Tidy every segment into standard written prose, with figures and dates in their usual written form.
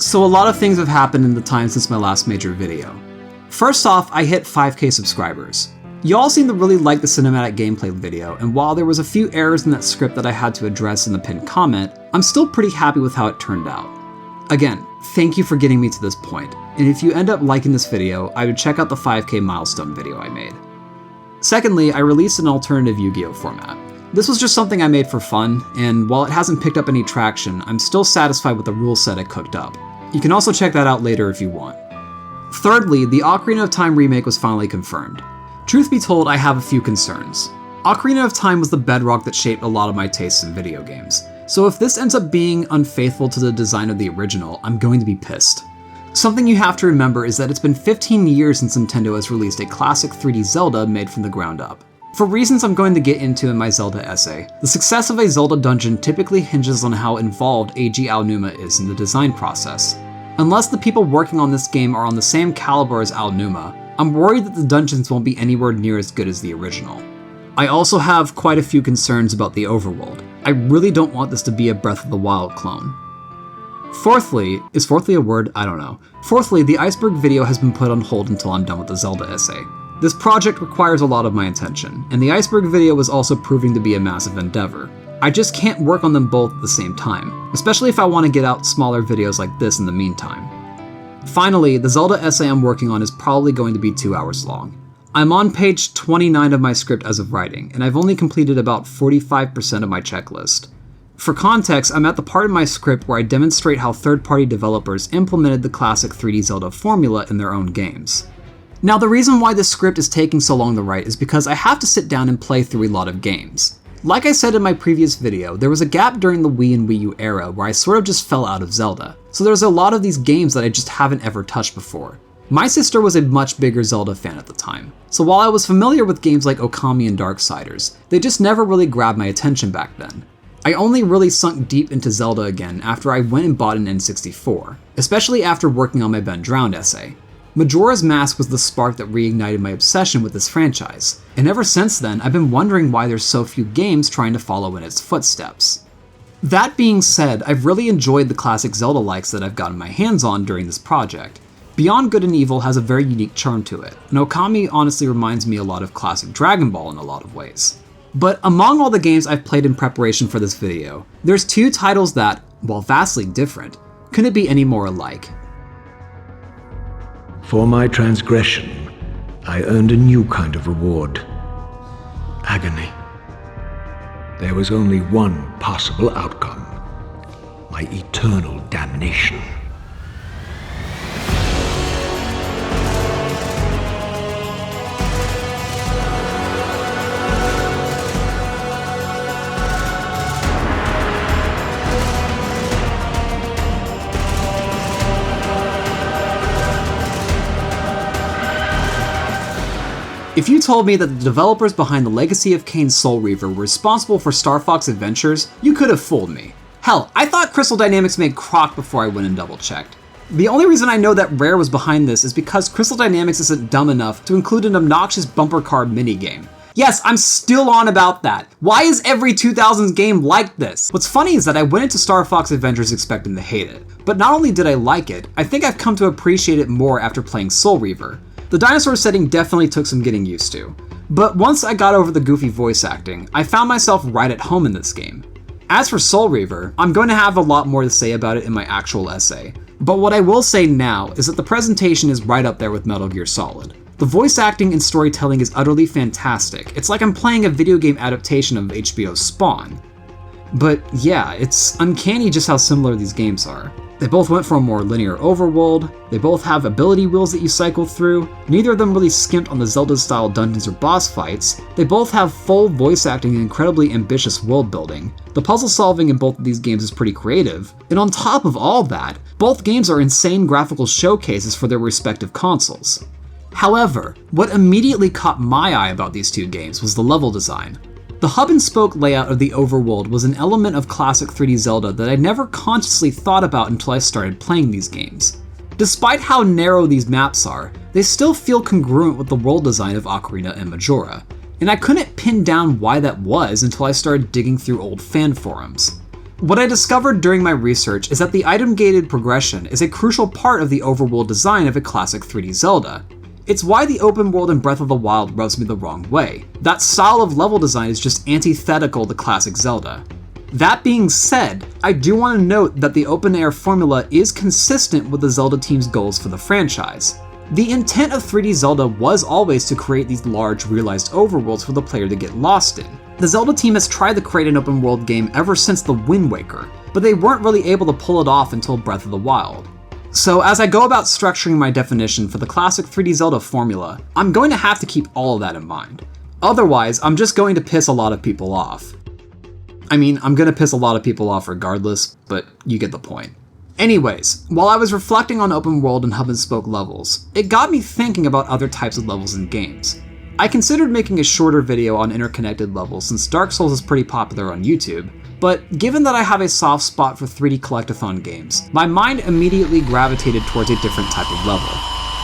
So a lot of things have happened in the time since my last major video. First off, I hit 5k subscribers. Y'all seem to really like the cinematic gameplay video, and while there was a few errors in that script that I had to address in the pinned comment, I'm still pretty happy with how it turned out. Again, thank you for getting me to this point, and if you end up liking this video, I would check out the 5k milestone video I made. Secondly, I released an alternative Yu-Gi-Oh format. This was just something I made for fun, and while it hasn't picked up any traction, I'm still satisfied with the rule set I cooked up. You can also check that out later if you want. Thirdly, the Ocarina of Time remake was finally confirmed. Truth be told, I have a few concerns. Ocarina of Time was the bedrock that shaped a lot of my tastes in video games, so if this ends up being unfaithful to the design of the original, I'm going to be pissed. Something you have to remember is that it's been 15 years since Nintendo has released a classic 3D Zelda made from the ground up. For reasons I'm going to get into in my Zelda essay, the success of a Zelda dungeon typically hinges on how involved AG Aonuma is in the design process. Unless the people working on this game are on the same caliber as Aonuma, I'm worried that the dungeons won't be anywhere near as good as the original. I also have quite a few concerns about the overworld. I really don't want this to be a Breath of the Wild clone. Fourthly, is fourthly a word? I don't know. Fourthly, the Iceberg video has been put on hold until I'm done with the Zelda essay. This project requires a lot of my attention, and the Iceberg video was also proving to be a massive endeavor. I just can't work on them both at the same time, especially if I want to get out smaller videos like this in the meantime. Finally, the Zelda essay I'm working on is probably going to be 2 hours long. I'm on page 29 of my script as of writing, and I've only completed about 45% of my checklist. For context, I'm at the part of my script where I demonstrate how third-party developers implemented the classic 3D Zelda formula in their own games. Now, the reason why this script is taking so long to write is because I have to sit down and play through a lot of games. Like I said in my previous video, there was a gap during the Wii and Wii U era where I sort of just fell out of Zelda, so there's a lot of these games that I just haven't ever touched before. My sister was a much bigger Zelda fan at the time, so while I was familiar with games like Okami and Darksiders, they just never really grabbed my attention back then. I only really sunk deep into Zelda again after I went and bought an N64, especially after working on my Ben Drowned essay. Majora's Mask was the spark that reignited my obsession with this franchise, and ever since then I've been wondering why there's so few games trying to follow in its footsteps. That being said, I've really enjoyed the classic Zelda-likes that I've gotten my hands on during this project. Beyond Good and Evil has a very unique charm to it, and Okami honestly reminds me a lot of classic Dragon Ball in a lot of ways. But among all the games I've played in preparation for this video, there's two titles that, while vastly different, couldn't be any more alike. For my transgression, I earned a new kind of reward. Agony. There was only one possible outcome. My eternal damnation. If you told me that the developers behind the Legacy of Kain Soul Reaver were responsible for Star Fox Adventures, you could have fooled me. Hell, I thought Crystal Dynamics made Croc before I went and double-checked. The only reason I know that Rare was behind this is because Crystal Dynamics isn't dumb enough to include an obnoxious bumper car minigame. Yes, I'm still on about that. Why is every 2000s game like this? What's funny is that I went into Star Fox Adventures expecting to hate it, but not only did I like it, I think I've come to appreciate it more after playing Soul Reaver. The dinosaur setting definitely took some getting used to, but once I got over the goofy voice acting, I found myself right at home in this game. As for Soul Reaver, I'm going to have a lot more to say about it in my actual essay, but what I will say now is that the presentation is right up there with Metal Gear Solid. The voice acting and storytelling is utterly fantastic. It's like I'm playing a video game adaptation of HBO's Spawn. But yeah, it's uncanny just how similar these games are. They both went for a more linear overworld, they both have ability wheels that you cycle through, neither of them really skimped on the Zelda-style dungeons or boss fights, they both have full voice acting and incredibly ambitious world building. The puzzle solving in both of these games is pretty creative, and on top of all that, both games are insane graphical showcases for their respective consoles. However, what immediately caught my eye about these two games was the level design. The hub-and-spoke layout of the overworld was an element of classic 3D Zelda that I never consciously thought about until I started playing these games. Despite how narrow these maps are, they still feel congruent with the world design of Ocarina and Majora, and I couldn't pin down why that was until I started digging through old fan forums. What I discovered during my research is that the item-gated progression is a crucial part of the overworld design of a classic 3D Zelda. It's why the open world in Breath of the Wild rubs me the wrong way. That style of level design is just antithetical to classic Zelda. That being said, I do want to note that the open-air formula is consistent with the Zelda team's goals for the franchise. The intent of 3D Zelda was always to create these large, realized overworlds for the player to get lost in. The Zelda team has tried to create an open world game ever since The Wind Waker, but they weren't really able to pull it off until Breath of the Wild. So as I go about structuring my definition for the classic 3D Zelda formula, I'm going to have to keep all of that in mind. Otherwise, I'm just going to piss a lot of people off. I mean, I'm gonna piss a lot of people off regardless, but you get the point. Anyways, while I was reflecting on open world and hub and spoke levels, it got me thinking about other types of levels in games. I considered making a shorter video on interconnected levels since Dark Souls is pretty popular on YouTube, but given that I have a soft spot for 3D collectathon games, my mind immediately gravitated towards a different type of level.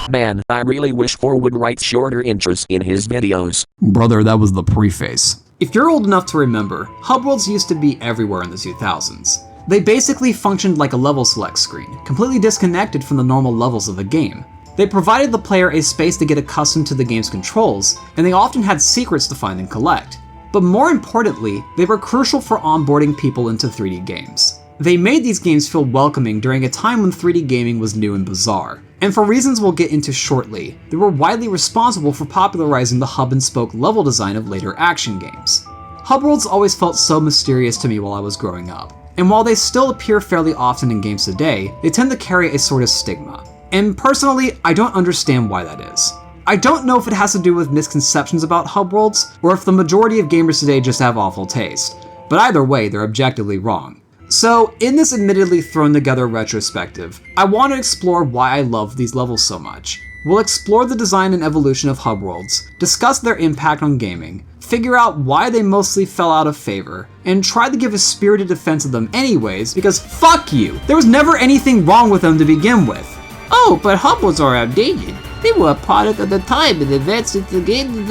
Man, I really wish 4 would write shorter intros in his videos. Brother, that was the preface. If you're old enough to remember, hub worlds used to be everywhere in the 2000s. They basically functioned like a level select screen, completely disconnected from the normal levels of the game. They provided the player a space to get accustomed to the game's controls, and they often had secrets to find and collect. But more importantly, they were crucial for onboarding people into 3D games. They made these games feel welcoming during a time when 3D gaming was new and bizarre. And for reasons we'll get into shortly, they were widely responsible for popularizing the hub and spoke level design of later action games. Hub worlds always felt so mysterious to me while I was growing up, and while they still appear fairly often in games today, they tend to carry a sort of stigma. And personally, I don't understand why that is. I don't know if it has to do with misconceptions about hub worlds, or if the majority of gamers today just have awful taste, but either way, they're objectively wrong. So, in this admittedly thrown together retrospective, I want to explore why I love these levels so much. We'll explore the design and evolution of hub worlds, discuss their impact on gaming, figure out why they mostly fell out of favor, and try to give a spirited defense of them anyways, because fuck you! There was never anything wrong with them to begin with. Oh, but hub worlds are outdated. They were a product of the time and advanced into the game.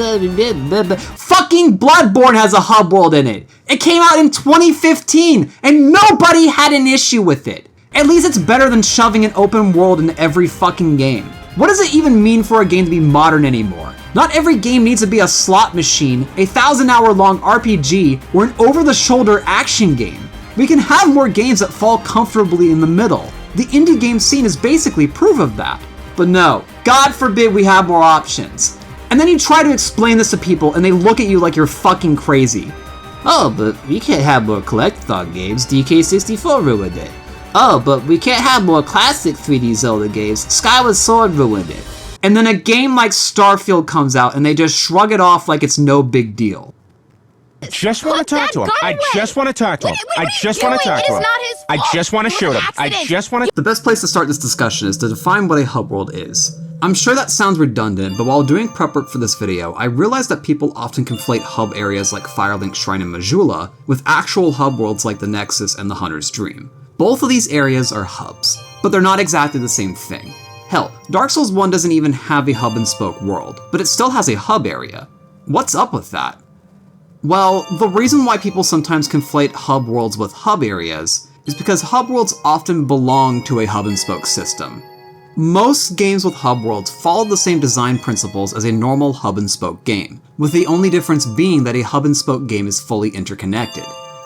Fucking Bloodborne has a hub world in it! It came out in 2015, and nobody had an issue with it! At least it's better than shoving an open world in every fucking game. What does it even mean for a game to be modern anymore? Not every game needs to be a slot machine, a 1,000-hour-long RPG, or an over-the-shoulder action game. We can have more games that fall comfortably in the middle. The indie game scene is basically proof of that. But no, God forbid we have more options. And then you try to explain this to people and they look at you like you're fucking crazy. Oh, but we can't have more collectathon games. DK64 ruined it. Oh, but we can't have more classic 3D Zelda games. Skyward Sword ruined it. And then a game like Starfield comes out and they just shrug it off like it's no big deal. I just want to talk to him. I just want to talk to him. I just want to talk to him. I just want to shoot him. I just want to... The best place to start this discussion is to define what a hub world is. I'm sure that sounds redundant, but while doing prep work for this video, I realized that people often conflate hub areas like Firelink Shrine and Majula with actual hub worlds like the Nexus and the Hunter's Dream. Both of these areas are hubs, but they're not exactly the same thing. Hell, Dark Souls 1 doesn't even have a hub and spoke world, but it still has a hub area. What's up with that? Well, the reason why people sometimes conflate hub worlds with hub areas is because hub worlds often belong to a hub and spoke system. Most games with hub worlds follow the same design principles as a normal hub and spoke game, with the only difference being that a hub and spoke game is fully interconnected.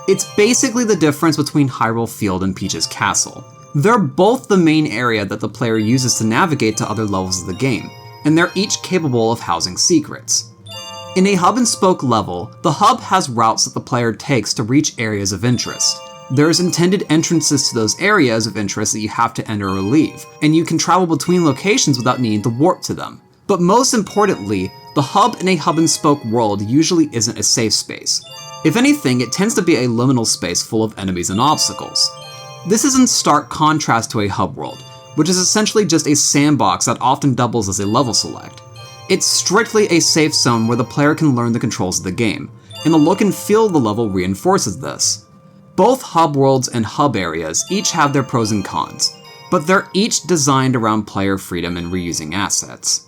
It's basically the difference between Hyrule Field and Peach's Castle. They're both the main area that the player uses to navigate to other levels of the game, and they're each capable of housing secrets. In a hub and spoke level, the hub has routes that the player takes to reach areas of interest. There's intended entrances to those areas of interest that you have to enter or leave, and you can travel between locations without needing to warp to them. But most importantly, the hub in a hub and spoke world usually isn't a safe space. If anything, it tends to be a liminal space full of enemies and obstacles. This is in stark contrast to a hub world, which is essentially just a sandbox that often doubles as a level select. It's strictly a safe zone where the player can learn the controls of the game, and the look and feel of the level reinforces this. Both hub worlds and hub areas each have their pros and cons, but they're each designed around player freedom and reusing assets.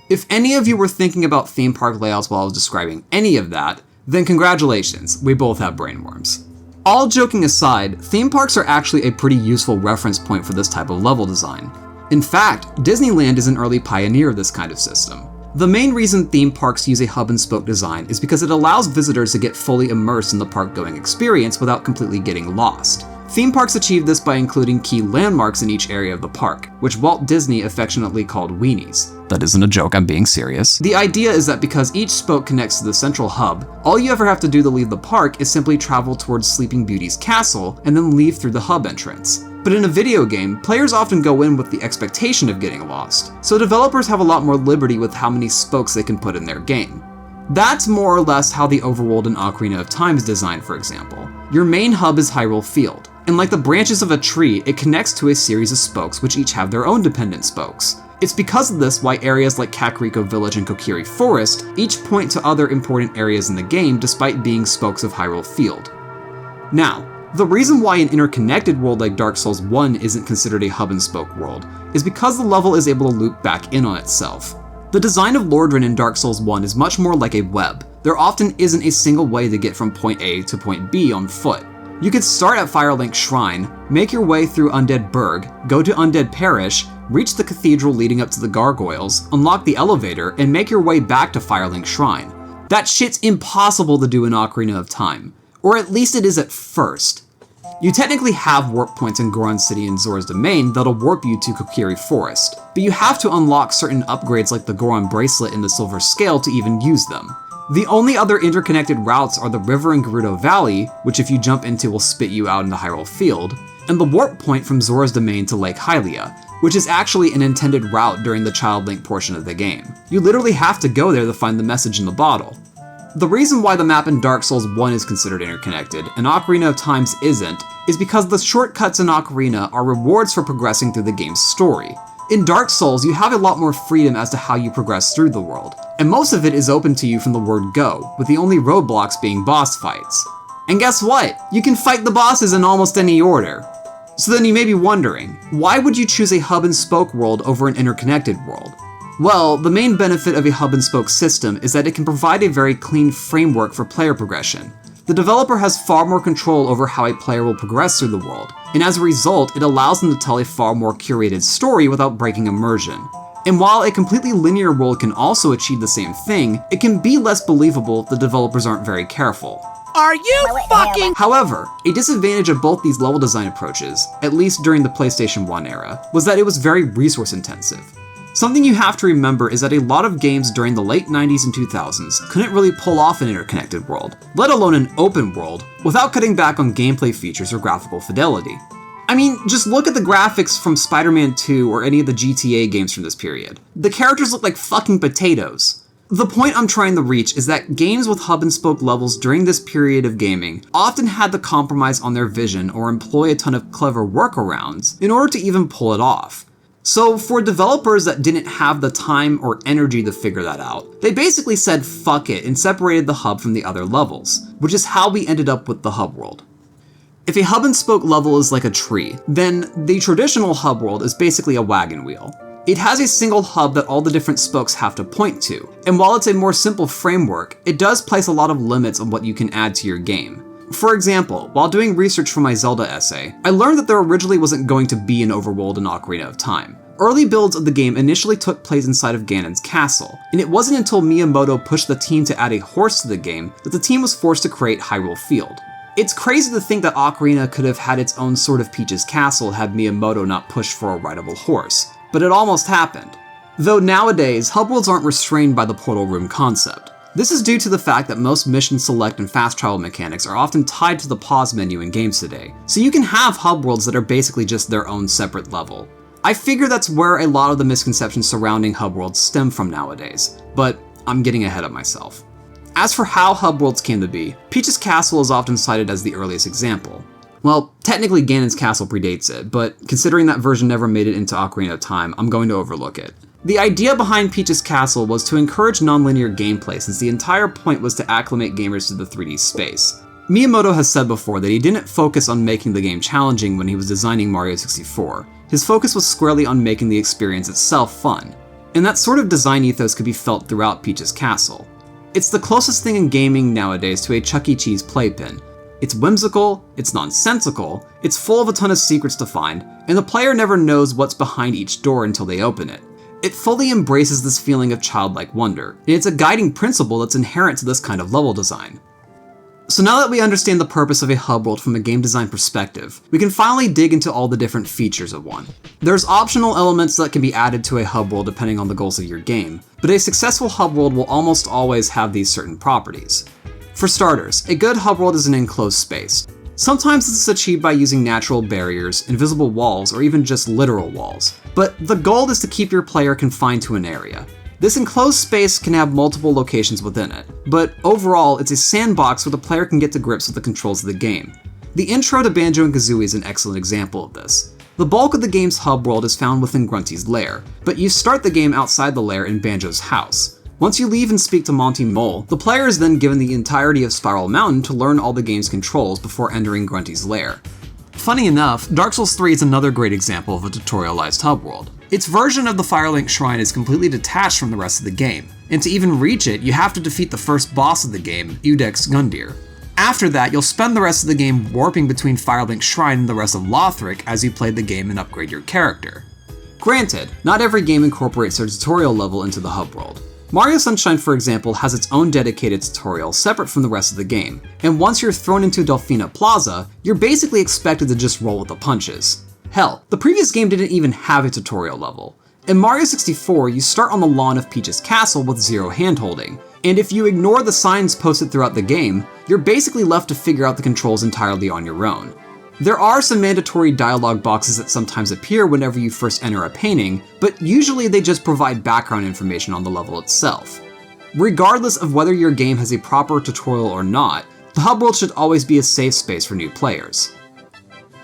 If any of you were thinking about theme park layouts while I was describing any of that, then congratulations, we both have brainworms. All joking aside, theme parks are actually a pretty useful reference point for this type of level design. In fact, Disneyland is an early pioneer of this kind of system. The main reason theme parks use a hub-and-spoke design is because it allows visitors to get fully immersed in the park-going experience without completely getting lost. Theme parks achieve this by including key landmarks in each area of the park, which Walt Disney affectionately called weenies. That isn't a joke, I'm being serious. The idea is that because each spoke connects to the central hub, all you ever have to do to leave the park is simply travel towards Sleeping Beauty's castle and then leave through the hub entrance. But in a video game, players often go in with the expectation of getting lost, so developers have a lot more liberty with how many spokes they can put in their game. That's more or less how the overworld in Ocarina of Time is designed, for example. Your main hub is Hyrule Field, and like the branches of a tree, it connects to a series of spokes which each have their own dependent spokes. It's because of this why areas like Kakariko Village and Kokiri Forest each point to other important areas in the game despite being spokes of Hyrule Field. Now, the reason why an interconnected world like Dark Souls 1 isn't considered a hub-and-spoke world is because the level is able to loop back in on itself. The design of Lordran in Dark Souls 1 is much more like a web. There often isn't a single way to get from point A to point B on foot. You could start at Firelink Shrine, make your way through Undead Burg, go to Undead Parish, reach the cathedral leading up to the gargoyles, unlock the elevator, and make your way back to Firelink Shrine. That shit's impossible to do in Ocarina of Time. Or at least it is at first. You technically have warp points in Goron City and Zora's Domain that'll warp you to Kokiri Forest, but you have to unlock certain upgrades like the Goron Bracelet and the Silver Scale to even use them. The only other interconnected routes are the river in Gerudo Valley, which if you jump into will spit you out into Hyrule Field, and the warp point from Zora's Domain to Lake Hylia, which is actually an intended route during the Child Link portion of the game. You literally have to go there to find the message in the bottle. The reason why the map in Dark Souls 1 is considered interconnected, and Ocarina of Time's isn't, is because the shortcuts in Ocarina are rewards for progressing through the game's story. In Dark Souls, you have a lot more freedom as to how you progress through the world, and most of it is open to you from the word go, with the only roadblocks being boss fights. And guess what? You can fight the bosses in almost any order. So then you may be wondering, why would you choose a hub-and-spoke world over an interconnected world? Well, the main benefit of a hub-and-spoke system is that it can provide a very clean framework for player progression. The developer has far more control over how a player will progress through the world, and as a result, it allows them to tell a far more curated story without breaking immersion. And while a completely linear world can also achieve the same thing, it can be less believable if the developers aren't very careful. Are you fucking— However, a disadvantage of both these level design approaches, at least during the PlayStation 1 era, was that it was very resource intensive. Something you have to remember is that a lot of games during the late 90s and 2000s couldn't really pull off an interconnected world, let alone an open world, without cutting back on gameplay features or graphical fidelity. I mean, just look at the graphics from Spider-Man 2 or any of the GTA games from this period. The characters look like fucking potatoes. The point I'm trying to reach is that games with hub-and-spoke levels during this period of gaming often had to compromise on their vision or employ a ton of clever workarounds in order to even pull it off. So for developers that didn't have the time or energy to figure that out, they basically said fuck it and separated the hub from the other levels, which is how we ended up with the hub world. If a hub-and-spoke level is like a tree, then the traditional hub world is basically a wagon wheel. It has a single hub that all the different spokes have to point to, and while it's a more simple framework, it does place a lot of limits on what you can add to your game. For example, while doing research for my Zelda essay, I learned that there originally wasn't going to be an overworld in Ocarina of Time. Early builds of the game initially took place inside of Ganon's castle, and it wasn't until Miyamoto pushed the team to add a horse to the game that the team was forced to create Hyrule Field. It's crazy to think that Ocarina could have had its own sort of Peach's castle had Miyamoto not pushed for a rideable horse, but it almost happened. Though nowadays, hub worlds aren't restrained by the portal room concept. This is due to the fact that most mission select and fast travel mechanics are often tied to the pause menu in games today, so you can have hub worlds that are basically just their own separate level. I figure that's where a lot of the misconceptions surrounding hub worlds stem from nowadays, but I'm getting ahead of myself. As for how hub worlds came to be, Peach's Castle is often cited as the earliest example. Well, technically Ganon's castle predates it, but considering that version never made it into Ocarina of Time, I'm going to overlook it. The idea behind Peach's Castle was to encourage non-linear gameplay since the entire point was to acclimate gamers to the 3D space. Miyamoto has said before that he didn't focus on making the game challenging when he was designing Mario 64. His focus was squarely on making the experience itself fun. And that sort of design ethos could be felt throughout Peach's Castle. It's the closest thing in gaming nowadays to a Chuck E. Cheese playpen. It's whimsical, it's nonsensical, it's full of a ton of secrets to find, and the player never knows what's behind each door until they open it. It fully embraces this feeling of childlike wonder, and it's a guiding principle that's inherent to this kind of level design. So now that we understand the purpose of a hub world from a game design perspective, we can finally dig into all the different features of one. There's optional elements that can be added to a hub world depending on the goals of your game, but a successful hub world will almost always have these certain properties. For starters, a good hub world is an enclosed space. Sometimes this is achieved by using natural barriers, invisible walls, or even just literal walls, but the goal is to keep your player confined to an area. This enclosed space can have multiple locations within it, but overall it's a sandbox where the player can get to grips with the controls of the game. The intro to Banjo-Kazooie is an excellent example of this. The bulk of the game's hub world is found within Grunty's lair, but you start the game outside the lair in Banjo's house. Once you leave and speak to Monty Mole, the player is then given the entirety of Spiral Mountain to learn all the game's controls before entering Grunty's lair. Funny enough, Dark Souls 3 is another great example of a tutorialized hub world. Its version of the Firelink Shrine is completely detached from the rest of the game, and to even reach it, you have to defeat the first boss of the game, Udex Gundyr. After that, you'll spend the rest of the game warping between Firelink Shrine and the rest of Lothric as you play the game and upgrade your character. Granted, not every game incorporates their tutorial level into the hub world. Mario Sunshine, for example, has its own dedicated tutorial separate from the rest of the game, and once you're thrown into Delfina Plaza, you're basically expected to just roll with the punches. Hell, the previous game didn't even have a tutorial level. In Mario 64, you start on the lawn of Peach's castle with zero handholding, and if you ignore the signs posted throughout the game, you're basically left to figure out the controls entirely on your own. There are some mandatory dialogue boxes that sometimes appear whenever you first enter a painting, but usually they just provide background information on the level itself. Regardless of whether your game has a proper tutorial or not, the hub world should always be a safe space for new players.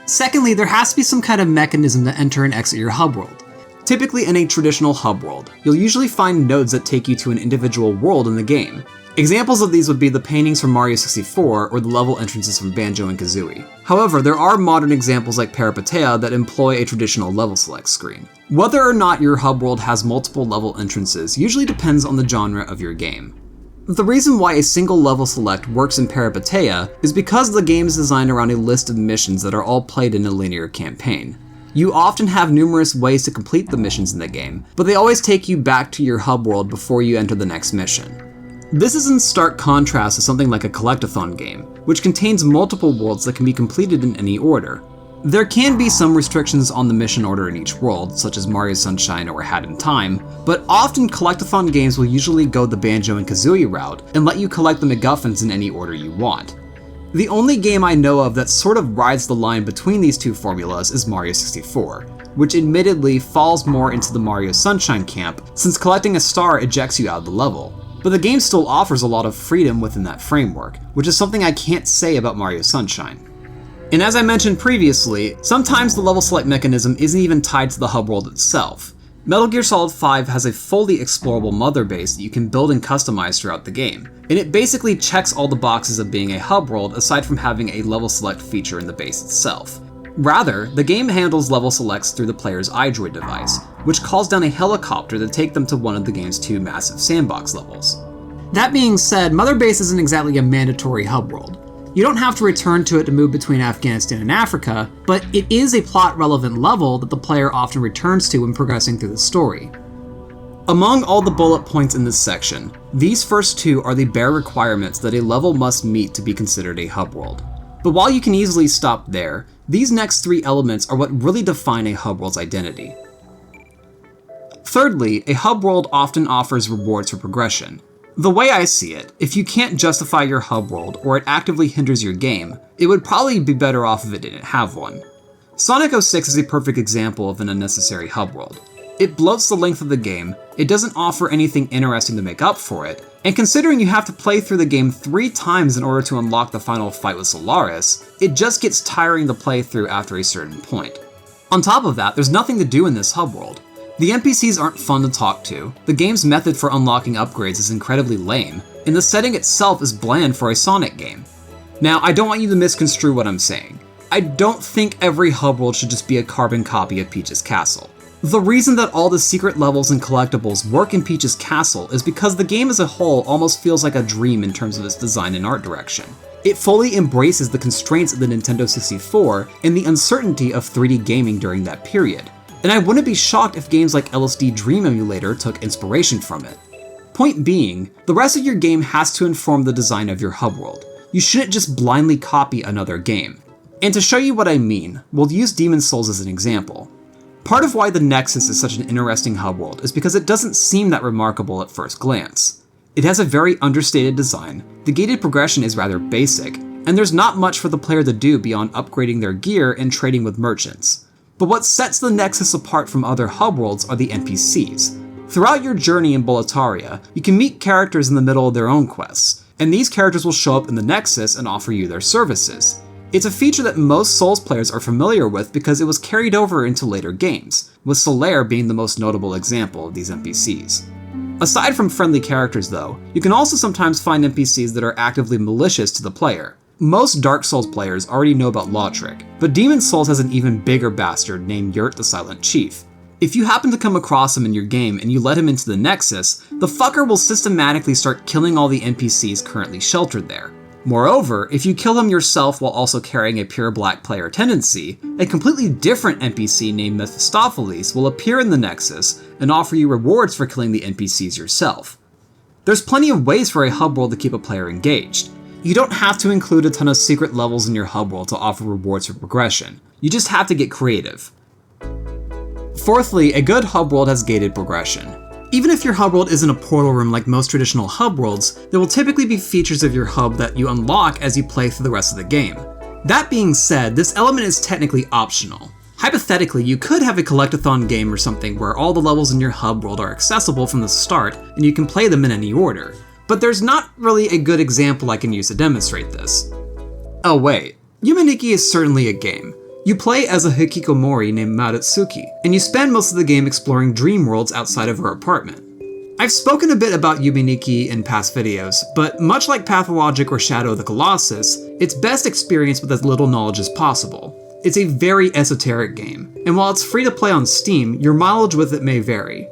Secondly, there has to be some kind of mechanism to enter and exit your hub world. Typically in a traditional hub world, you'll usually find nodes that take you to an individual world in the game. Examples of these would be the paintings from Mario 64 or the level entrances from Banjo and Kazooie. However, there are modern examples like Peripateia that employ a traditional level select screen. Whether or not your hub world has multiple level entrances usually depends on the genre of your game. The reason why a single level select works in Peripateia is because the game is designed around a list of missions that are all played in a linear campaign. You often have numerous ways to complete the missions in the game, but they always take you back to your hub world before you enter the next mission. This is in stark contrast to something like a collectathon game, which contains multiple worlds that can be completed in any order. There can be some restrictions on the mission order in each world, such as Mario Sunshine or Hat in Time, but often collectathon games will usually go the Banjo and Kazooie route and let you collect the MacGuffins in any order you want. The only game I know of that sort of rides the line between these two formulas is Mario 64, which admittedly falls more into the Mario Sunshine camp since collecting a star ejects you out of the level. But the game still offers a lot of freedom within that framework, which is something I can't say about Mario Sunshine. And as I mentioned previously, sometimes the level select mechanism isn't even tied to the hub world itself. Metal Gear Solid 5 has a fully explorable mother base that you can build and customize throughout the game, and it basically checks all the boxes of being a hub world aside from having a level select feature in the base itself. Rather, the game handles level selects through the player's iDroid device, which calls down a helicopter to take them to one of the game's two massive sandbox levels. That being said, Mother Base isn't exactly a mandatory hub world. You don't have to return to it to move between Afghanistan and Africa, but it is a plot-relevant level that the player often returns to when progressing through the story. Among all the bullet points in this section, these first two are the bare requirements that a level must meet to be considered a hub world. But while you can easily stop there, these next three elements are what really define a hub world's identity. Thirdly, a hub world often offers rewards for progression. The way I see it, if you can't justify your hub world or it actively hinders your game, it would probably be better off if it didn't have one. Sonic 06 is a perfect example of an unnecessary hub world. It bloats the length of the game, it doesn't offer anything interesting to make up for it, and considering you have to play through the game 3 times in order to unlock the final fight with Solaris, it just gets tiring to play through after a certain point. On top of that, there's nothing to do in this hub world. The NPCs aren't fun to talk to, the game's method for unlocking upgrades is incredibly lame, and the setting itself is bland for a Sonic game. Now, I don't want you to misconstrue what I'm saying. I don't think every hub world should just be a carbon copy of Peach's castle. The reason that all the secret levels and collectibles work in Peach's Castle is because the game as a whole almost feels like a dream in terms of its design and art direction. It fully embraces the constraints of the Nintendo 64 and the uncertainty of 3D gaming during that period, and I wouldn't be shocked if games like LSD Dream Emulator took inspiration from it. Point being, the rest of your game has to inform the design of your hub world. You shouldn't just blindly copy another game. And to show you what I mean, we'll use Demon's Souls as an example. Part of why the Nexus is such an interesting hub world is because it doesn't seem that remarkable at first glance. It has a very understated design, the gated progression is rather basic, and there's not much for the player to do beyond upgrading their gear and trading with merchants. But what sets the Nexus apart from other hub worlds are the NPCs. Throughout your journey in Boletaria, you can meet characters in the middle of their own quests, and these characters will show up in the Nexus and offer you their services. It's a feature that most Souls players are familiar with because it was carried over into later games, with Solaire being the most notable example of these NPCs. Aside from friendly characters though, you can also sometimes find NPCs that are actively malicious to the player. Most Dark Souls players already know about Lautrec, but Demon's Souls has an even bigger bastard named Yurt the Silent Chief. If you happen to come across him in your game and you let him into the Nexus, the fucker will systematically start killing all the NPCs currently sheltered there. Moreover, if you kill him yourself while also carrying a pure black player tendency, a completely different NPC named Mephistopheles will appear in the Nexus and offer you rewards for killing the NPCs yourself. There's plenty of ways for a hub world to keep a player engaged. You don't have to include a ton of secret levels in your hub world to offer rewards for progression. You just have to get creative. Fourthly, a good hub world has gated progression. Even if your hub world isn't a portal room like most traditional hub worlds, there will typically be features of your hub that you unlock as you play through the rest of the game. That being said, this element is technically optional. Hypothetically, you could have a collectathon game or something where all the levels in your hub world are accessible from the start and you can play them in any order, but there's not really a good example I can use to demonstrate this. Oh wait, Yumeniki is certainly a game. You play as a hikikomori named Maritsuki, and you spend most of the game exploring dream worlds outside of her apartment. I've spoken a bit about Yumeniki in past videos, but much like Pathologic or Shadow of the Colossus, it's best experienced with as little knowledge as possible. It's a very esoteric game, and while it's free to play on Steam, your mileage with it may vary.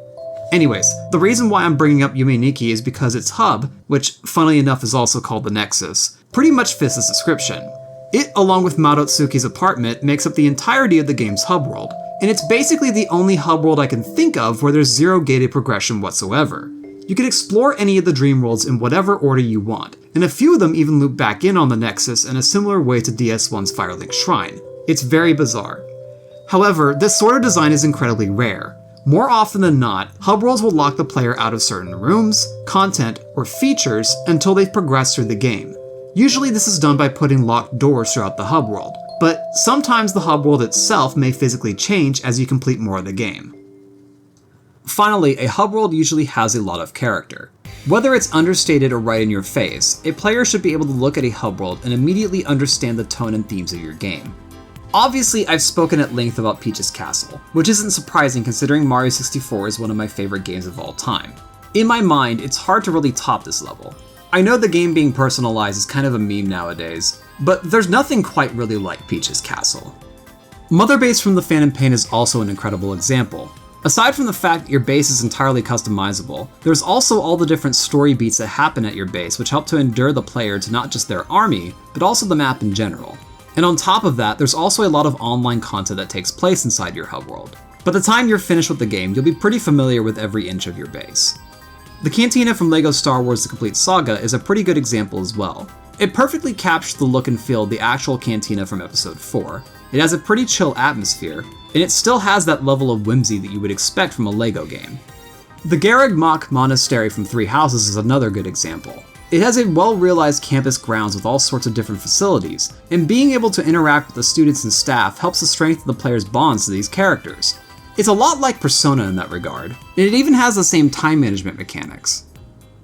Anyways, the reason why I'm bringing up Yumeniki is because its hub, which funnily enough is also called the Nexus, pretty much fits this description. It, along with Marotsuki's apartment, makes up the entirety of the game's hub world, and it's basically the only hub world I can think of where there's zero gated progression whatsoever. You can explore any of the dream worlds in whatever order you want, and a few of them even loop back in on the Nexus in a similar way to DS1's Firelink Shrine. It's very bizarre. However, this sort of design is incredibly rare. More often than not, hub worlds will lock the player out of certain rooms, content, or features until they've progressed through the game. Usually this is done by putting locked doors throughout the hub world, but sometimes the hub world itself may physically change as you complete more of the game. Finally, a hub world usually has a lot of character. Whether it's understated or right in your face, a player should be able to look at a hub world and immediately understand the tone and themes of your game. Obviously, I've spoken at length about Peach's Castle, which isn't surprising considering Mario 64 is one of my favorite games of all time. In my mind, it's hard to really top this level. I know the game being personalized is kind of a meme nowadays, but there's nothing quite really like Peach's Castle. Mother Base from the Phantom Pain is also an incredible example. Aside from the fact that your base is entirely customizable, there's also all the different story beats that happen at your base which help to endear the player to not just their army, but also the map in general. And on top of that, there's also a lot of online content that takes place inside your hub world. By the time you're finished with the game, you'll be pretty familiar with every inch of your base. The Cantina from LEGO Star Wars The Complete Saga is a pretty good example as well. It perfectly captures the look and feel of the actual Cantina from Episode 4. It has a pretty chill atmosphere, and it still has that level of whimsy that you would expect from a LEGO game. The Garreg Mach Monastery from Three Houses is another good example. It has a well-realized campus grounds with all sorts of different facilities, and being able to interact with the students and staff helps to strengthen the player's bonds to these characters. It's a lot like Persona in that regard, and it even has the same time management mechanics.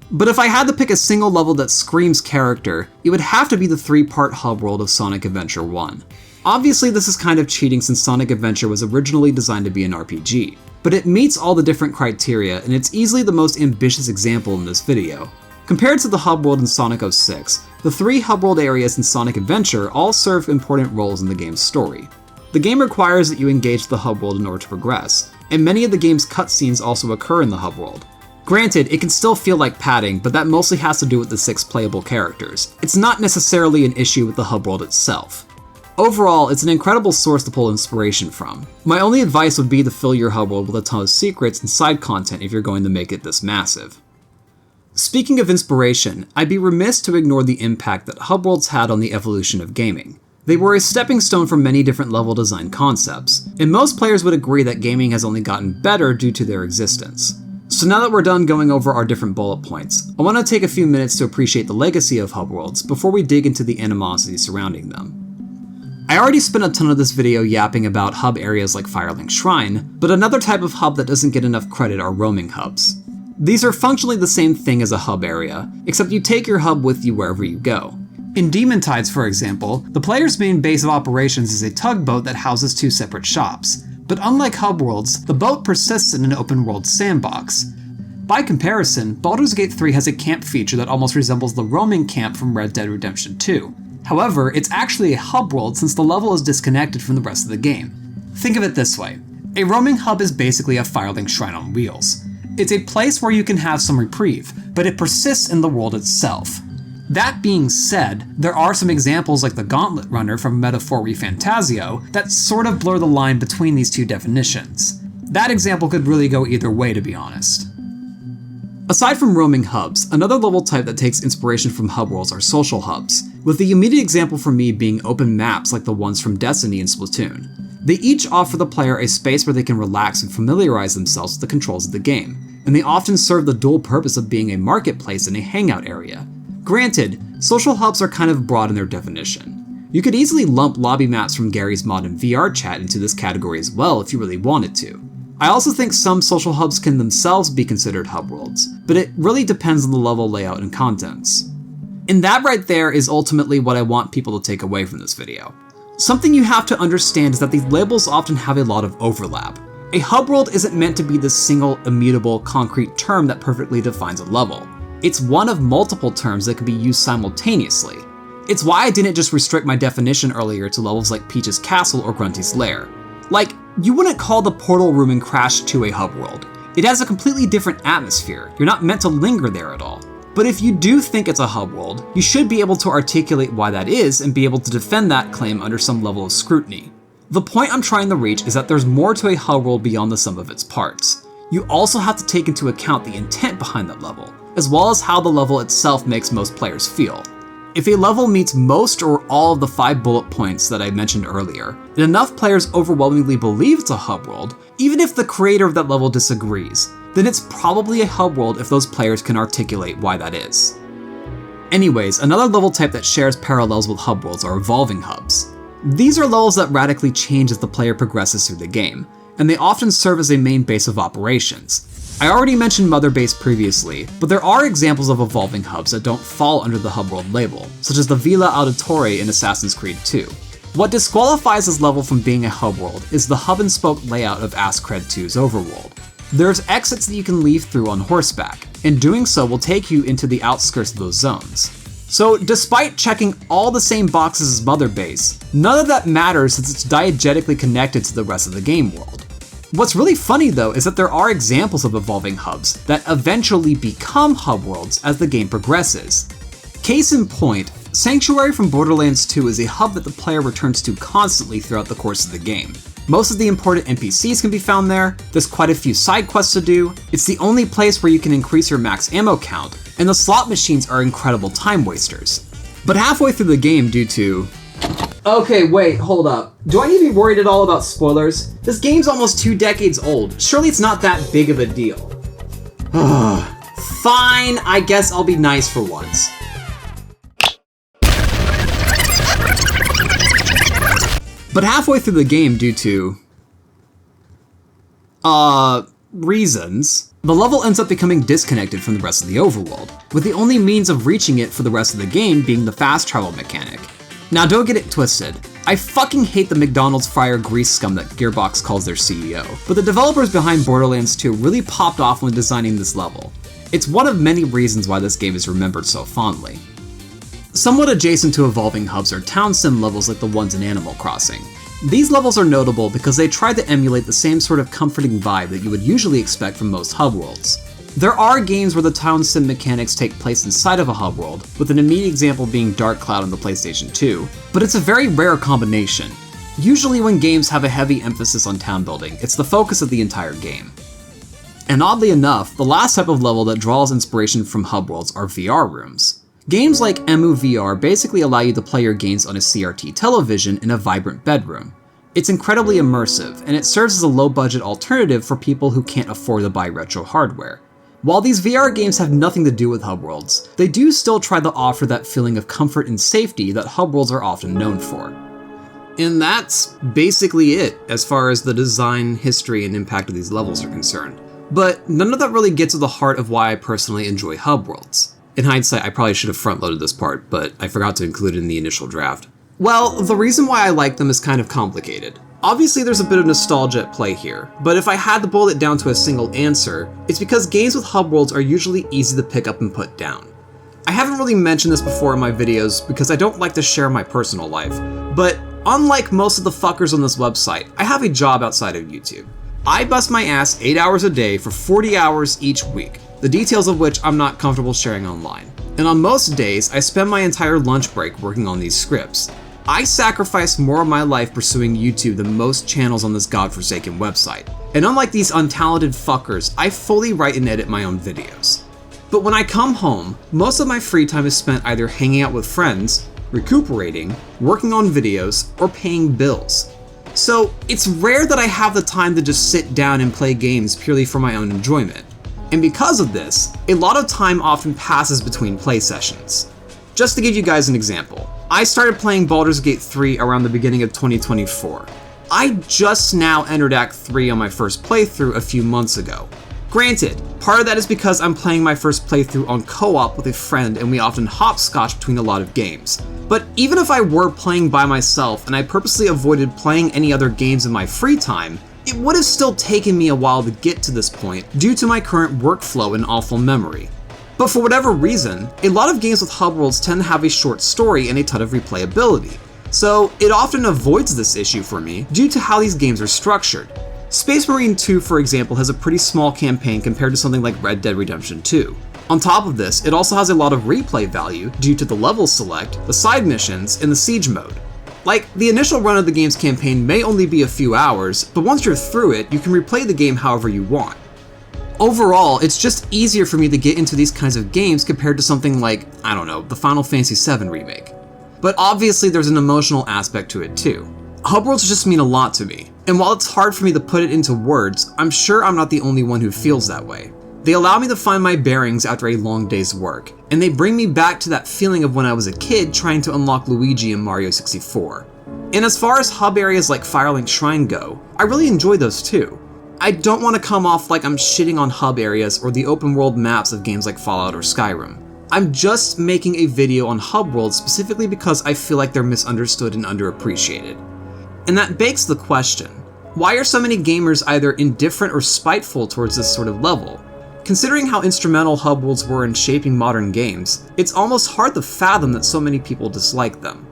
But if I had to pick a single level that screams character, it would have to be the 3-part hub world of Sonic Adventure 1. Obviously this is kind of cheating since Sonic Adventure was originally designed to be an RPG, but it meets all the different criteria and it's easily the most ambitious example in this video. Compared to the hub world in Sonic 06, the 3 hub world areas in Sonic Adventure all serve important roles in the game's story. The game requires that you engage the hub world in order to progress, and many of the game's cutscenes also occur in the hub world. Granted, it can still feel like padding, but that mostly has to do with the 6 playable characters. It's not necessarily an issue with the hub world itself. Overall, it's an incredible source to pull inspiration from. My only advice would be to fill your hub world with a ton of secrets and side content if you're going to make it this massive. Speaking of inspiration, I'd be remiss to ignore the impact that hub worlds had on the evolution of gaming. They were a stepping stone for many different level design concepts, and most players would agree that gaming has only gotten better due to their existence. So now that we're done going over our different bullet points, I want to take a few minutes to appreciate the legacy of hub worlds before we dig into the animosity surrounding them. I already spent a ton of this video yapping about hub areas like Firelink Shrine, but another type of hub that doesn't get enough credit are roaming hubs. These are functionally the same thing as a hub area, except you take your hub with you wherever you go. In Demon Tides, for example, the player's main base of operations is a tugboat that houses 2 separate shops, but unlike hub worlds, the boat persists in an open world sandbox. By comparison, Baldur's Gate 3 has a camp feature that almost resembles the roaming camp from Red Dead Redemption 2. However, it's actually a hub world since the level is disconnected from the rest of the game. Think of it this way. A roaming hub is basically a Firelink Shrine on wheels. It's a place where you can have some reprieve, but it persists in the world itself. That being said, there are some examples like the Gauntlet Runner from Metaphor ReFantasio that sort of blur the line between these two definitions. That example could really go either way, to be honest. Aside from roaming hubs, another level type that takes inspiration from hub worlds are social hubs, with the immediate example for me being open maps like the ones from Destiny and Splatoon. They each offer the player a space where they can relax and familiarize themselves with the controls of the game, and they often serve the dual purpose of being a marketplace and a hangout area. Granted, social hubs are kind of broad in their definition. You could easily lump lobby maps from Gary's Mod and VR chat into this category as well if you really wanted to. I also think some social hubs can themselves be considered hub worlds, but it really depends on the level layout and contents. And that right there is ultimately what I want people to take away from this video. Something you have to understand is that these labels often have a lot of overlap. A hub world isn't meant to be this single, immutable, concrete term that perfectly defines a level. It's one of multiple terms that can be used simultaneously. It's why I didn't just restrict my definition earlier to levels like Peach's Castle or Grunty's Lair. Like, you wouldn't call the portal room in Crash 2 a hub world. It has a completely different atmosphere. You're not meant to linger there at all. But if you do think it's a hub world, you should be able to articulate why that is and be able to defend that claim under some level of scrutiny. The point I'm trying to reach is that there's more to a hub world beyond the sum of its parts. You also have to take into account the intent behind that level, as well as how the level itself makes most players feel. If a level meets most or all of the 5 bullet points that I mentioned earlier, and enough players overwhelmingly believe it's a hub world, even if the creator of that level disagrees, then it's probably a hub world if those players can articulate why that is. Anyways, another level type that shares parallels with hub worlds are evolving hubs. These are levels that radically change as the player progresses through the game, and they often serve as a main base of operations. I already mentioned Mother Base previously, but there are examples of evolving hubs that don't fall under the hub world label, such as the Villa Auditore in Assassin's Creed 2. What disqualifies this level from being a hub world is the hub and spoke layout of Ascred 2's overworld. There's exits that you can leave through on horseback, and doing so will take you into the outskirts of those zones. So despite checking all the same boxes as Mother Base, none of that matters since it's diegetically connected to the rest of the game world. What's really funny though is that there are examples of evolving hubs that eventually become hub worlds as the game progresses. Case in point, Sanctuary from Borderlands 2 is a hub that the player returns to constantly throughout the course of the game. Most of the important NPCs can be found there, there's quite a few side quests to do, it's the only place where you can increase your max ammo count, and the slot machines are incredible time wasters. But halfway through the game due to... Okay, wait, hold up. Do I need to be worried at all about spoilers? This game's almost 2 decades old. Surely it's not that big of a deal. Fine, I guess I'll be nice for once. But halfway through the game due to... reasons, the level ends up becoming disconnected from the rest of the overworld, with the only means of reaching it for the rest of the game being the fast travel mechanic. Now don't get it twisted, I fucking hate the McDonald's fryer grease scum that Gearbox calls their CEO, but the developers behind Borderlands 2 really popped off when designing this level. It's one of many reasons why this game is remembered so fondly. Somewhat adjacent to evolving hubs are town sim levels like the ones in Animal Crossing. These levels are notable because they tried to emulate the same sort of comforting vibe that you would usually expect from most hub worlds. There are games where the town sim mechanics take place inside of a hub world, with an immediate example being Dark Cloud on the PlayStation 2, but it's a very rare combination. Usually when games have a heavy emphasis on town building, it's the focus of the entire game. And oddly enough, the last type of level that draws inspiration from hub worlds are VR rooms. Games like lmao VR basically allow you to play your games on a CRT television in a vibrant bedroom. It's incredibly immersive, and it serves as a low-budget alternative for people who can't afford to buy retro hardware. While these VR games have nothing to do with hub worlds, they do still try to offer that feeling of comfort and safety that hub worlds are often known for. And that's basically it as far as the design, history, and impact of these levels are concerned. But none of that really gets to the heart of why I personally enjoy hub worlds. In hindsight, I probably should have front-loaded this part, but I forgot to include it in the initial draft. Well, the reason why I like them is kind of complicated. Obviously there's a bit of nostalgia at play here, but if I had to boil it down to a single answer, it's because games with hub worlds are usually easy to pick up and put down. I haven't really mentioned this before in my videos because I don't like to share my personal life, but unlike most of the fuckers on this website, I have a job outside of YouTube. I bust my ass 8 hours a day for 40 hours each week, the details of which I'm not comfortable sharing online. And on most days, I spend my entire lunch break working on these scripts. I sacrifice more of my life pursuing YouTube than most channels on this godforsaken website. And unlike these untalented fuckers, I fully write and edit my own videos. But when I come home, most of my free time is spent either hanging out with friends, recuperating, working on videos, or paying bills. So it's rare that I have the time to just sit down and play games purely for my own enjoyment. And because of this, a lot of time often passes between play sessions. Just to give you guys an example, I started playing Baldur's Gate 3 around the beginning of 2024. I just now entered Act 3 on my first playthrough a few months ago. Granted, part of that is because I'm playing my first playthrough on co-op with a friend and we often hopscotch between a lot of games. But even if I were playing by myself and I purposely avoided playing any other games in my free time, it would have still taken me a while to get to this point due to my current workflow and awful memory. But for whatever reason, a lot of games with hub worlds tend to have a short story and a ton of replayability. So it often avoids this issue for me due to how these games are structured. Space Marine 2, for example, has a pretty small campaign compared to something like Red Dead Redemption 2. On top of this, it also has a lot of replay value due to the level select, the side missions, and the siege mode. Like, the initial run of the game's campaign may only be a few hours, but once you're through it, you can replay the game however you want. Overall, it's just easier for me to get into these kinds of games compared to something like, I don't know, the Final Fantasy VII Remake. But obviously there's an emotional aspect to it too. Hub worlds just mean a lot to me, and while it's hard for me to put it into words, I'm sure I'm not the only one who feels that way. They allow me to find my bearings after a long day's work, and they bring me back to that feeling of when I was a kid trying to unlock Luigi in Mario 64. And as far as hub areas like Firelink Shrine go, I really enjoy those too. I don't want to come off like I'm shitting on hub areas or the open world maps of games like Fallout or Skyrim. I'm just making a video on hub worlds specifically because I feel like they're misunderstood and underappreciated. And that begs the question, why are so many gamers either indifferent or spiteful towards this sort of level? Considering how instrumental hub worlds were in shaping modern games, it's almost hard to fathom that so many people dislike them.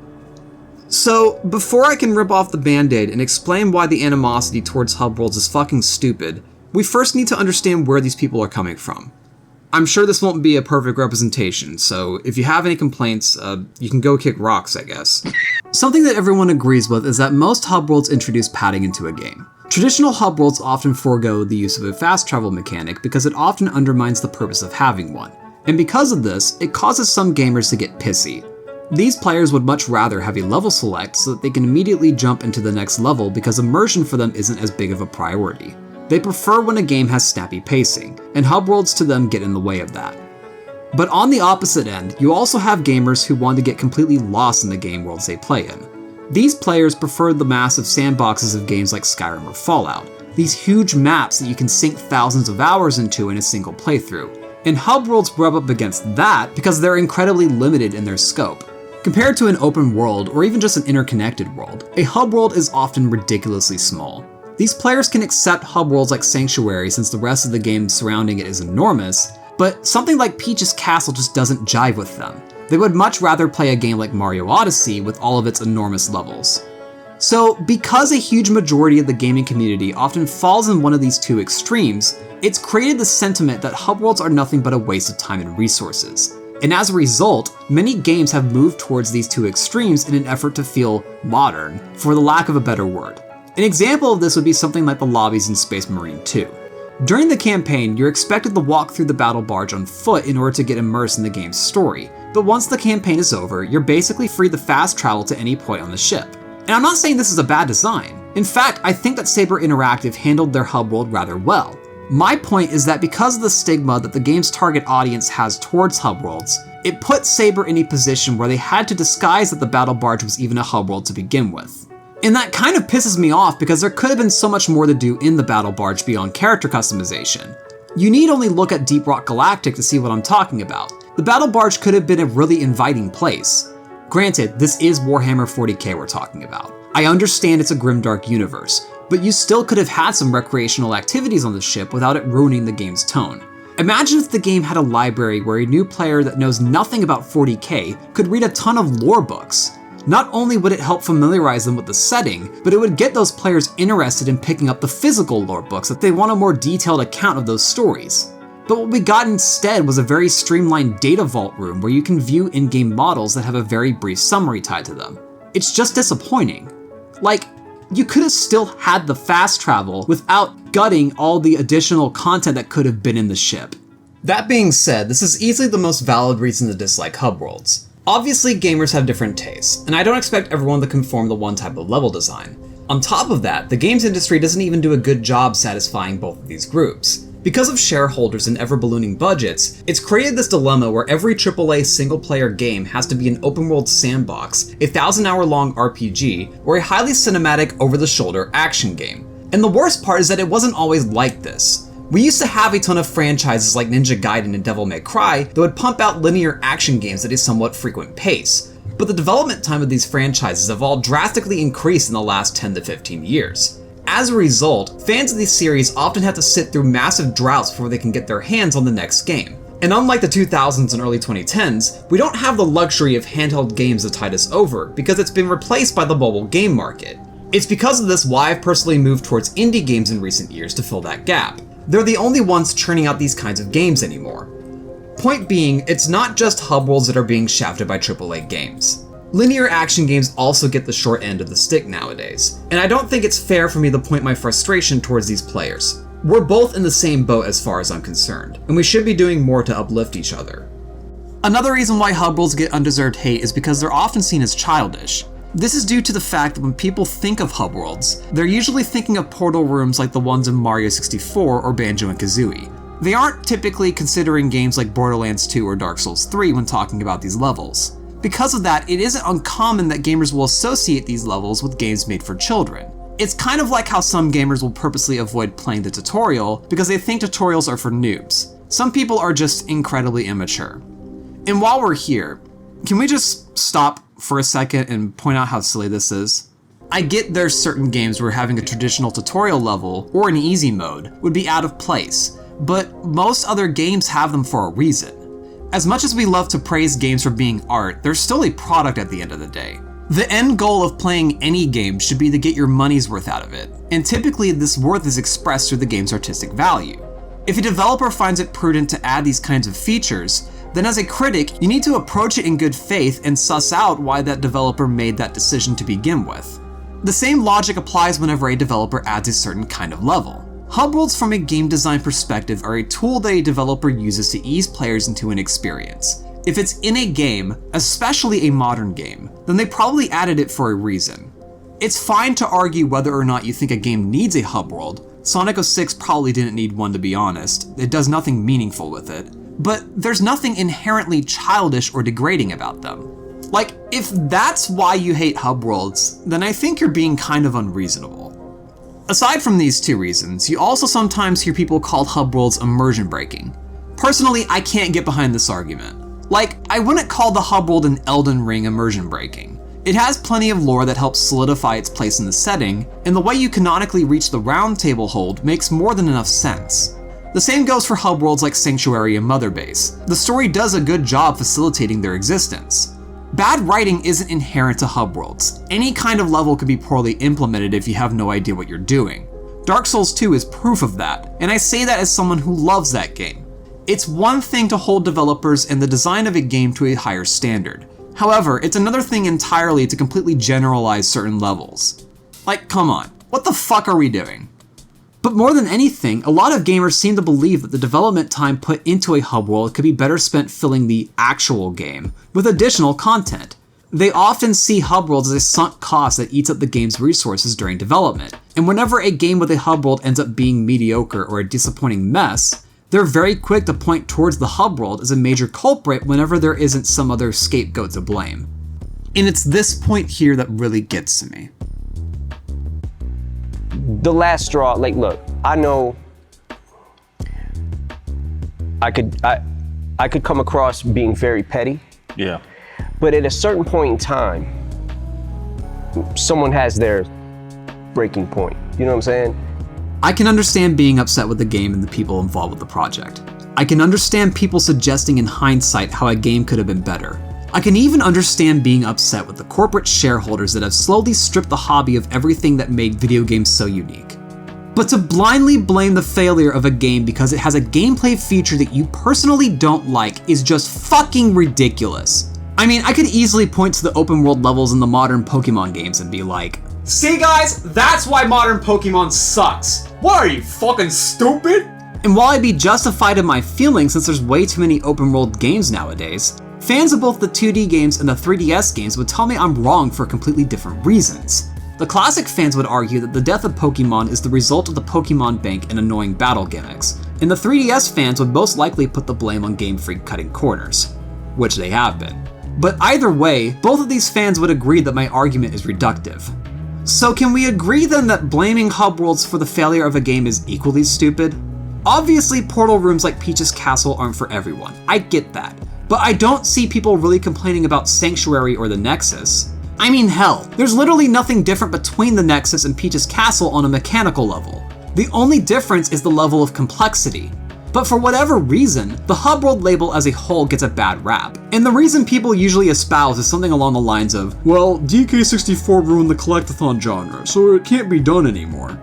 So, before I can rip off the band-aid and explain why the animosity towards hub worlds is fucking stupid, we first need to understand where these people are coming from. I'm sure this won't be a perfect representation, so if you have any complaints, you can go kick rocks, I guess. Something that everyone agrees with is that most hub worlds introduce padding into a game. Traditional hub worlds often forego the use of a fast travel mechanic because it often undermines the purpose of having one. And because of this, it causes some gamers to get pissy. These players would much rather have a level select so that they can immediately jump into the next level because immersion for them isn't as big of a priority. They prefer when a game has snappy pacing, and hub worlds to them get in the way of that. But on the opposite end, you also have gamers who want to get completely lost in the game worlds they play in. These players prefer the massive sandboxes of games like Skyrim or Fallout, these huge maps that you can sink thousands of hours into in a single playthrough. And hub worlds rub up against that because they're incredibly limited in their scope. Compared to an open world, or even just an interconnected world, a hub world is often ridiculously small. These players can accept hub worlds like Sanctuary since the rest of the game surrounding it is enormous, but something like Peach's Castle just doesn't jive with them. They would much rather play a game like Mario Odyssey with all of its enormous levels. So, because a huge majority of the gaming community often falls in one of these two extremes, it's created the sentiment that hub worlds are nothing but a waste of time and resources. And as a result, many games have moved towards these two extremes in an effort to feel modern, for the lack of a better word. An example of this would be something like the lobbies in Space Marine 2. During the campaign, you're expected to walk through the battle barge on foot in order to get immersed in the game's story, but once the campaign is over, you're basically free to fast travel to any point on the ship. And I'm not saying this is a bad design. In fact, I think that Saber Interactive handled their hub world rather well. My point is that because of the stigma that the game's target audience has towards hub worlds, it put Saber in a position where they had to disguise that the battle barge was even a hub world to begin with. And that kind of pisses me off because there could have been so much more to do in the battle barge beyond character customization. You need only look at Deep Rock Galactic to see what I'm talking about. The battle barge could have been a really inviting place. Granted, this is Warhammer 40k we're talking about. I understand it's a grimdark universe, but you still could have had some recreational activities on the ship without it ruining the game's tone. Imagine if the game had a library where a new player that knows nothing about 40k could read a ton of lore books. Not only would it help familiarize them with the setting, but it would get those players interested in picking up the physical lore books if they want a more detailed account of those stories. But what we got instead was a very streamlined data vault room where you can view in-game models that have a very brief summary tied to them. It's just disappointing. Like, you could have still had the fast travel without gutting all the additional content that could have been in the ship. That being said, this is easily the most valid reason to dislike hub worlds. Obviously, gamers have different tastes, and I don't expect everyone to conform to one type of level design. On top of that, the games industry doesn't even do a good job satisfying both of these groups. Because of shareholders and ever-ballooning budgets, it's created this dilemma where every AAA single-player game has to be an open-world sandbox, a 1,000-hour-long RPG, or a highly cinematic, over-the-shoulder action game. And the worst part is that it wasn't always like this. We used to have a ton of franchises like Ninja Gaiden and Devil May Cry that would pump out linear action games at a somewhat frequent pace, but the development time of these franchises have all drastically increased in the last 10 to 15 years. As a result, fans of these series often have to sit through massive droughts before they can get their hands on the next game. And unlike the 2000s and early 2010s, we don't have the luxury of handheld games to tide us over because it's been replaced by the mobile game market. It's because of this why I've personally moved towards indie games in recent years to fill that gap. They're the only ones churning out these kinds of games anymore. Point being, it's not just hub worlds that are being shafted by AAA games. Linear action games also get the short end of the stick nowadays, and I don't think it's fair for me to point my frustration towards these players. We're both in the same boat as far as I'm concerned, and we should be doing more to uplift each other. Another reason why hub worlds get undeserved hate is because they're often seen as childish. This is due to the fact that when people think of hub worlds, they're usually thinking of portal rooms like the ones in Mario 64 or Banjo-Kazooie. They aren't typically considering games like Borderlands 2 or Dark Souls 3 when talking about these levels. Because of that, it isn't uncommon that gamers will associate these levels with games made for children. It's kind of like how some gamers will purposely avoid playing the tutorial because they think tutorials are for noobs. Some people are just incredibly immature. And while we're here, can we just stop for a second and point out how silly this is? I get there's certain games where having a traditional tutorial level or an easy mode would be out of place, but most other games have them for a reason. As much as we love to praise games for being art, they're still a product at the end of the day. The end goal of playing any game should be to get your money's worth out of it, and typically this worth is expressed through the game's artistic value. If a developer finds it prudent to add these kinds of features, then as a critic, you need to approach it in good faith and suss out why that developer made that decision to begin with. The same logic applies whenever a developer adds a certain kind of level. Hub worlds from a game design perspective are a tool that a developer uses to ease players into an experience. If it's in a game, especially a modern game, then they probably added it for a reason. It's fine to argue whether or not you think a game needs a hub world. Sonic 06 probably didn't need one, to be honest. It does nothing meaningful with it. But there's nothing inherently childish or degrading about them. Like, if that's why you hate hub worlds, then I think you're being kind of unreasonable. Aside from these two reasons, you also sometimes hear people call hub worlds immersion breaking. Personally, I can't get behind this argument. Like, I wouldn't call the hub world an Elden Ring immersion breaking. It has plenty of lore that helps solidify its place in the setting, and the way you canonically reach the round table hold makes more than enough sense. The same goes for hub worlds like Sanctuary and Mother Base. The story does a good job facilitating their existence. Bad writing isn't inherent to hub worlds. Any kind of level could be poorly implemented if you have no idea what you're doing. Dark Souls 2 is proof of that, and I say that as someone who loves that game. It's one thing to hold developers and the design of a game to a higher standard. However, it's another thing entirely to completely generalize certain levels. Like, come on, what the fuck are we doing? But more than anything, a lot of gamers seem to believe that the development time put into a hub world could be better spent filling the actual game with additional content. They often see hub worlds as a sunk cost that eats up the game's resources during development, and whenever a game with a hub world ends up being mediocre or a disappointing mess, they're very quick to point towards the hub world as a major culprit whenever there isn't some other scapegoat to blame. And it's this point here that really gets to me. The last straw, like, look, I know I could come across being very petty. Yeah. But at a certain point in time, someone has their breaking point. You know what I'm saying? I can understand being upset with the game and the people involved with the project. I can understand people suggesting in hindsight how a game could have been better. I can even understand being upset with the corporate shareholders that have slowly stripped the hobby of everything that made video games so unique. But to blindly blame the failure of a game because it has a gameplay feature that you personally don't like is just fucking ridiculous. I mean, I could easily point to the open world levels in the modern Pokemon games and be like, "See guys, that's why modern Pokemon sucks. What are you, fucking stupid?" And while I'd be justified in my feelings since there's way too many open world games nowadays, fans of both the 2D games and the 3DS games would tell me I'm wrong for completely different reasons. The classic fans would argue that the death of Pokemon is the result of the Pokemon Bank and annoying battle gimmicks, and the 3DS fans would most likely put the blame on Game Freak cutting corners, which they have been. But either way, both of these fans would agree that my argument is reductive. So can we agree then that blaming hub worlds for the failure of a game is equally stupid? Obviously, portal rooms like Peach's Castle aren't for everyone, I get that. But I don't see people really complaining about Sanctuary or the Nexus. I mean hell, there's literally nothing different between the Nexus and Peach's Castle on a mechanical level. The only difference is the level of complexity. But for whatever reason, the hub world label as a whole gets a bad rap. And the reason people usually espouse is something along the lines of, well, DK64 ruined the collectathon genre, so it can't be done anymore.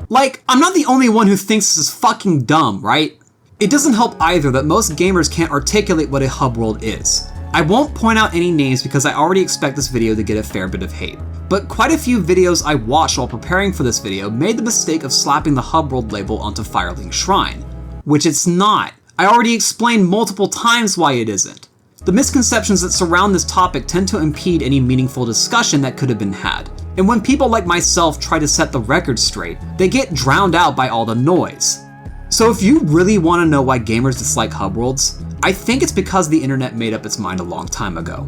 Like, I'm not the only one who thinks this is fucking dumb, right? It doesn't help either that most gamers can't articulate what a hub world is. I won't point out any names because I already expect this video to get a fair bit of hate, but quite a few videos I watched while preparing for this video made the mistake of slapping the hub world label onto Firelink Shrine, which it's not. I already explained multiple times why it isn't. The misconceptions that surround this topic tend to impede any meaningful discussion that could have been had, and when people like myself try to set the record straight, they get drowned out by all the noise. So if you really want to know why gamers dislike hub worlds, I think it's because the internet made up its mind a long time ago.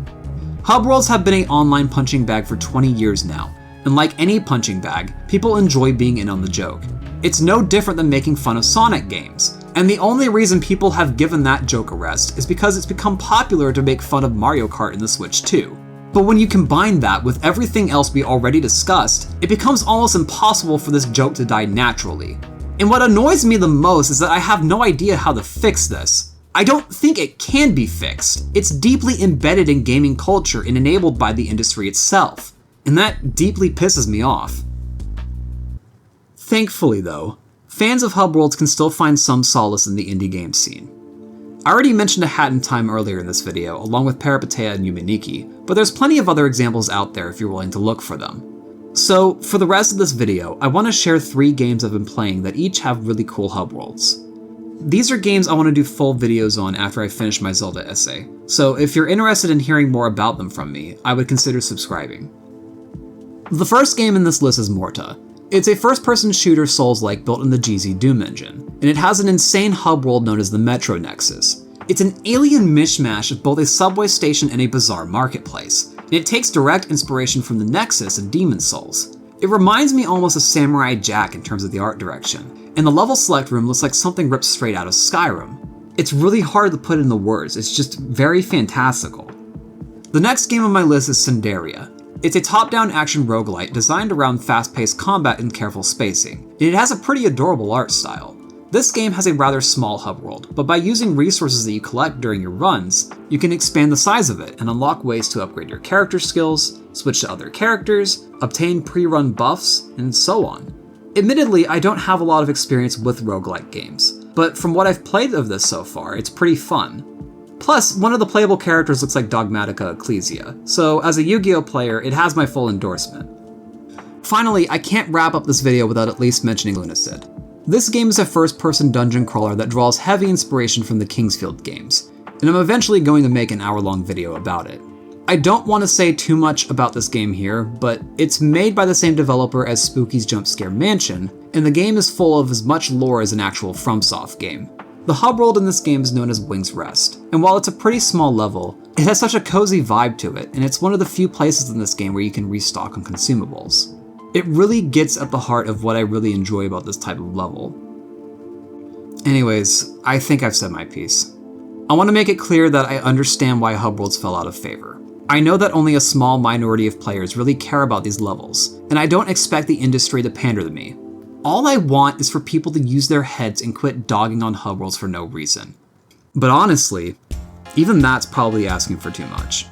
Hub worlds have been an online punching bag for 20 years now, and like any punching bag, people enjoy being in on the joke. It's no different than making fun of Sonic games, and the only reason people have given that joke a rest is because it's become popular to make fun of Mario Kart in the Switch too. But when you combine that with everything else we already discussed, it becomes almost impossible for this joke to die naturally. And what annoys me the most is that I have no idea how to fix this. I don't think it can be fixed. It's deeply embedded in gaming culture and enabled by the industry itself, and that deeply pisses me off. Thankfully though, fans of hub worlds can still find some solace in the indie game scene. I already mentioned A Hat in Time earlier in this video, along with Peripetea and Yumeniki, but there's plenty of other examples out there if you're willing to look for them. So, for the rest of this video, I want to share 3 games I've been playing that each have really cool hub worlds. These are games I want to do full videos on after I finish my Zelda Essay, so if you're interested in hearing more about them from me, I would consider subscribing. The first game in this list is Morta. It's a first-person shooter Souls-like built in the GZ Doom engine, and it has an insane hub world known as the Metro Nexus. It's an alien mishmash of both a subway station and a bizarre marketplace, and it takes direct inspiration from the Nexus and Demon's Souls. It reminds me almost of Samurai Jack in terms of the art direction, and the level select room looks like something ripped straight out of Skyrim. It's really hard to put into words, it's just very fantastical. The next game on my list is Cinderia. It's a top-down action roguelite designed around fast-paced combat and careful spacing, and it has a pretty adorable art style. This game has a rather small hub world, but by using resources that you collect during your runs, you can expand the size of it and unlock ways to upgrade your character skills, switch to other characters, obtain pre-run buffs, and so on. Admittedly, I don't have a lot of experience with roguelike games, but from what I've played of this so far, it's pretty fun. Plus, one of the playable characters looks like Dogmatica Ecclesia, so as a Yu-Gi-Oh player, it has my full endorsement. Finally, I can't wrap up this video without at least mentioning Lunacid. This game is a first-person dungeon crawler that draws heavy inspiration from the Kingsfield games, and I'm eventually going to make an hour-long video about it. I don't want to say too much about this game here, but it's made by the same developer as Spooky's Jump Scare Mansion, and the game is full of as much lore as an actual FromSoft game. The hub world in this game is known as Wing's Rest, and while it's a pretty small level, it has such a cozy vibe to it, and it's one of the few places in this game where you can restock on consumables. It really gets at the heart of what I really enjoy about this type of level. Anyways, I think I've said my piece. I want to make it clear that I understand why hub worlds fell out of favor. I know that only a small minority of players really care about these levels, and I don't expect the industry to pander to me. All I want is for people to use their heads and quit dogging on hub worlds for no reason. But honestly, even that's probably asking for too much.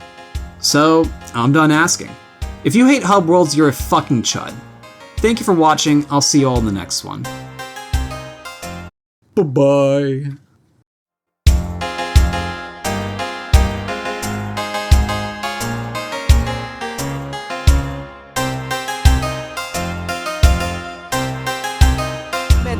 So, I'm done asking. If you hate hub worlds, you're a fucking chud. Thank you for watching, I'll see you all in the next one. Bye-bye.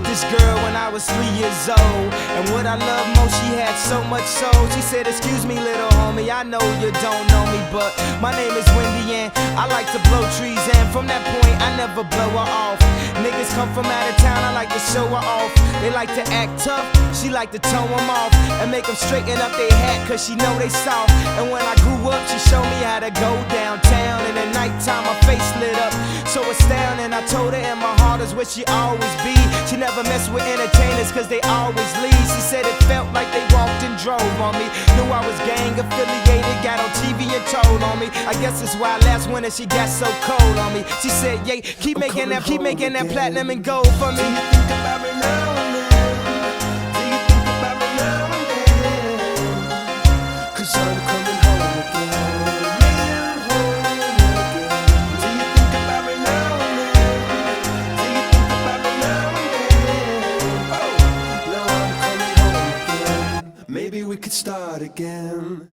This girl when I was 3 years old, and what I love most, she had so much soul. She said, excuse me little homie, I know you don't know me, but my name is Wendy and I like to blow trees, and from that point I never blow her off. Niggas come from out of town, I like to show her off. They like to act tough, she like to tone them off and make them straighten up their hat, cause she know they soft. And when I grew up, she showed me how to go downtown, and at nighttime my face lit up so astounding. I told her in my heart is where she always be. She never mess with entertainers cause they always leave. She said it felt like they walked and drove on me. Knew I was gang affiliated, got on TV and told on me. I guess that's why last winter she got so cold on me. She said, yeah, keep making that platinum and gold for me. Do you think about me now and then? Do you think about me now and then? Cause I'm coming home again. Do you think about me now and then? Do you think about me now and then? Oh, now I'm coming home again. Maybe we could start again.